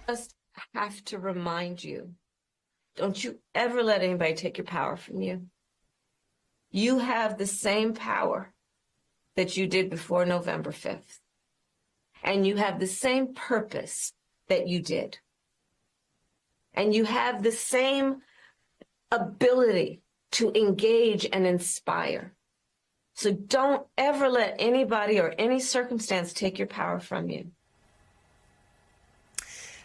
just have to remind you, don't you ever let anybody take your power from you. You have the same power that you did before November 5th. And you have the same purpose that you did. And you have the same ability to engage and inspire. So don't ever let anybody or any circumstance take your power from you.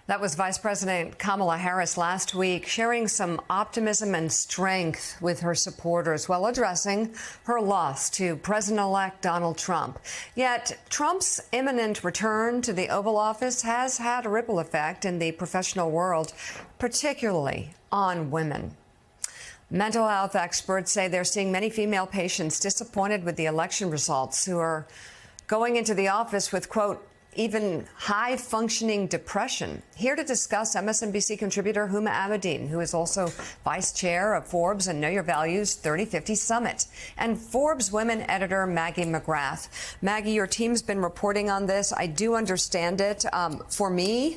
That was Vice President Kamala Harris last week, sharing some optimism and strength with her supporters while addressing her loss to President-elect Donald Trump. Yet Trump's imminent return to the Oval Office has had a ripple effect in the professional world, particularly on women. Mental health experts say they're seeing many female patients disappointed with the election results who are going into the office with, quote, even high-functioning depression. Here to discuss, MSNBC contributor Huma Abedin, who is also vice chair of Forbes and Know Your Values 3050 Summit, and Forbes women editor Maggie McGrath. Maggie, your team's been reporting on this. I do understand it. For me,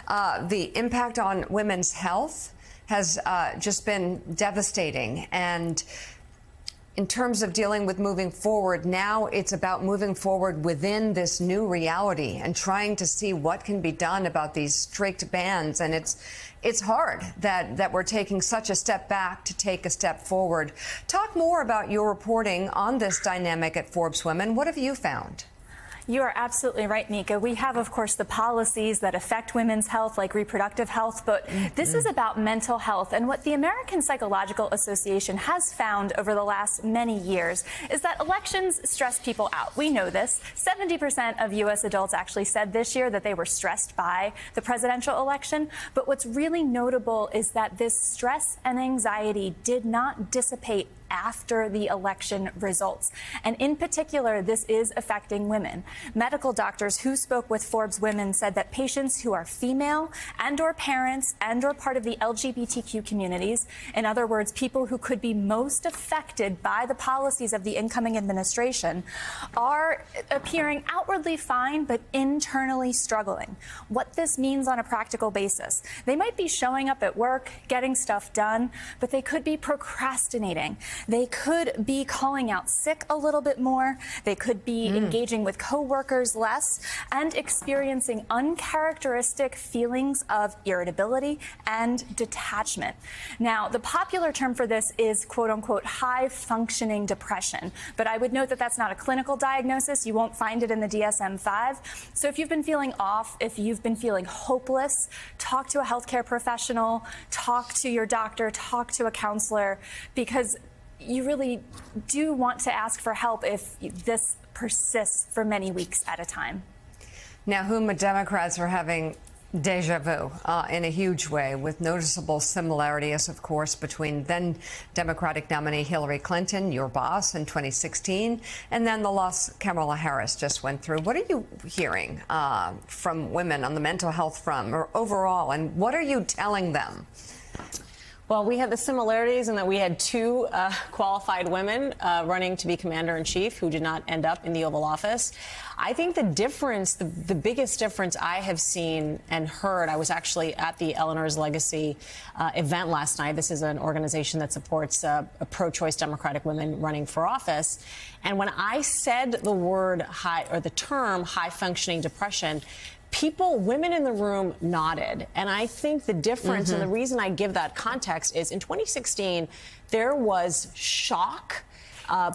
the impact on women's health has just been devastating. And in terms of dealing with moving forward, now it's about moving forward within this new reality and trying to see what can be done about these strict bans. And it's hard that we're taking such a step back to take a step forward. Talk more about your reporting on this dynamic at Forbes Women. What have you found? You are absolutely right, Mika. We have, of course, the policies that affect women's health, like reproductive health, but this is about mental health. And what the American Psychological Association has found over the last many years is that elections stress people out. We know this. 70% of U.S. adults actually said this year that they were stressed by the presidential election. But what's really notable is that this stress and anxiety did not dissipate after the election results. And in particular, this is affecting women. Medical doctors who spoke with Forbes Women said that patients who are female and or parents and or part of the LGBTQ communities, in other words, people who could be most affected by the policies of the incoming administration, are appearing outwardly fine but internally struggling. What this means on a practical basis: they might be showing up at work, getting stuff done, but they could be procrastinating. They could be calling out sick a little bit more. They could be engaging with coworkers less and experiencing uncharacteristic feelings of irritability and detachment. Now, the popular term for this is, quote unquote, high functioning depression. But I would note that that's not a clinical diagnosis. You won't find it in the DSM-5. So if you've been feeling off, if you've been feeling hopeless, talk to a healthcare professional, talk to your doctor, talk to a counselor, because you really do want to ask for help if this persists for many weeks at a time. Now, Huma, Democrats are having deja vu in a huge way, with noticeable similarities, of course, between then Democratic nominee Hillary Clinton, your boss, in 2016, and then the loss Kamala Harris just went through. What are you hearing from women on the mental health front or overall, and what are you telling them? Well, we had the similarities in that we had two qualified women running to be commander-in-chief who did not end up in the Oval Office. I think the difference, the biggest difference I have seen and heard, I was actually at the Eleanor's Legacy event last night. This is an organization that supports pro-choice Democratic women running for office. And when I said the word high, or the term high-functioning depression, women in the room nodded. And I think the difference, and the reason I give that context, is in 2016, there was shock.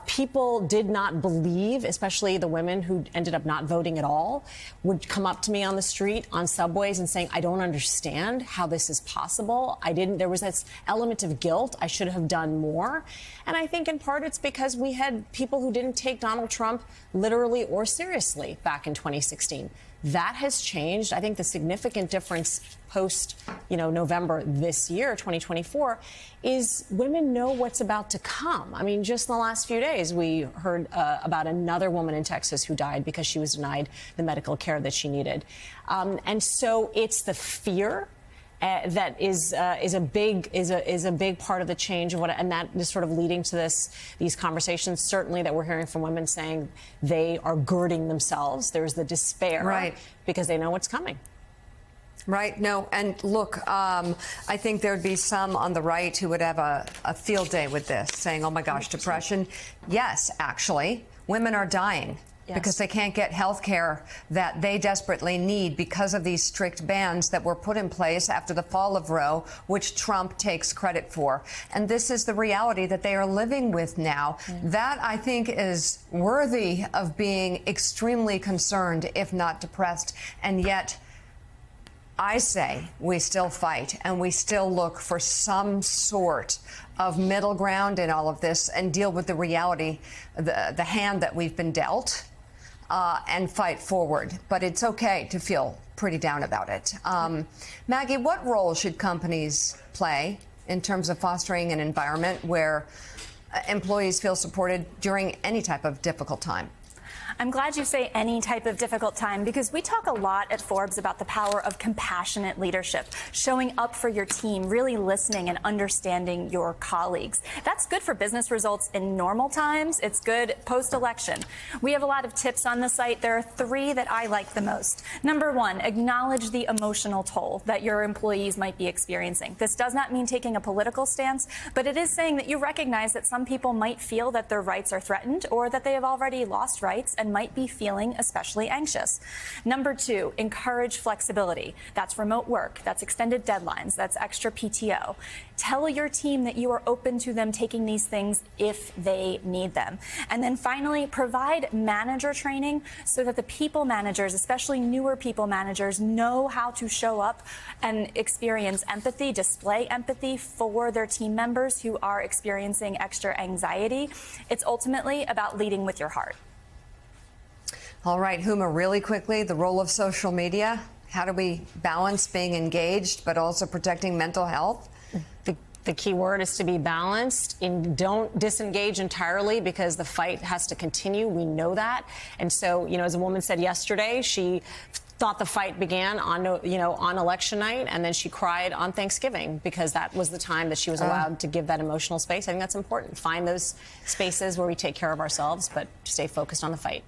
People did not believe, especially the women who ended up not voting at all, would come up to me on the street, on subways, and saying, I don't understand how this is possible. There was this element of guilt. I should have done more. And I think in part it's because we had people who didn't take Donald Trump literally or seriously back in 2016. That has changed. I think the significant difference post, November this year, 2024, is women know what's about to come. I mean, just in the last few days, we heard about another woman in Texas who died because she was denied the medical care that she needed. And so it's the fear that is a big part of the change of and that is sort of leading to these conversations, certainly, that we're hearing from women saying they are girding themselves. There's the despair, right, because they know what's coming. Right. No. And look, I think there'd be some on the right who would have a field day with this, saying, oh, my gosh, depression. Yes, actually, women are dying. Yes. Because they can't get health care that they desperately need because of these strict bans that were put in place after the fall of Roe, which Trump takes credit for. And this is the reality that they are living with now. That, I think, is worthy of being extremely concerned, if not depressed. And yet, I say we still fight and we still look for some sort of middle ground in all of this and deal with the reality, the hand that we've been dealt. And fight forward. But it's okay to feel pretty down about it. Maggie, what role should companies play in terms of fostering an environment where employees feel supported during any type of difficult time? I'm glad you say any type of difficult time, because we talk a lot at Forbes about the power of compassionate leadership, showing up for your team, really listening and understanding your colleagues. That's good for business results in normal times. It's good post-election. We have a lot of tips on the site. There are 3 that I like the most. Number 1, acknowledge the emotional toll that your employees might be experiencing. This does not mean taking a political stance, but it is saying that you recognize that some people might feel that their rights are threatened or that they have already lost rights and might be feeling especially anxious. Number 2, encourage flexibility. That's remote work, that's extended deadlines, that's extra PTO. Tell your team that you are open to them taking these things if they need them. And then finally, provide manager training so that the people managers, especially newer people managers, know how to show up and experience empathy, display empathy for their team members who are experiencing extra anxiety. It's ultimately about leading with your heart. All right, Huma, really quickly, the role of social media. How do we balance being engaged but also protecting mental health? The key word is to be balanced and don't disengage entirely, because the fight has to continue. We know that. And so, as a woman said yesterday, she thought the fight began on election night, and then she cried on Thanksgiving because that was the time that she was allowed to give that emotional space. I think that's important. Find those spaces where we take care of ourselves, but stay focused on the fight.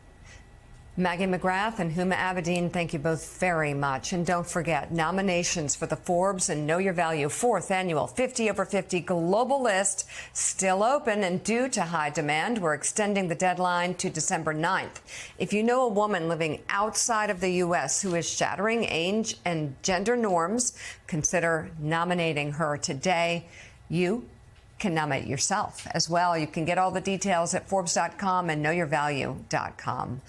Maggie McGrath and Huma Abedin, thank you both very much. And don't forget, nominations for the Forbes and Know Your Value 4th Annual 50 Over 50 Global List still open and due to high demand. We're extending the deadline to December 9th. If you know a woman living outside of the U.S. who is shattering age and gender norms, consider nominating her today. You can nominate yourself as well. You can get all the details at Forbes.com and KnowYourValue.com.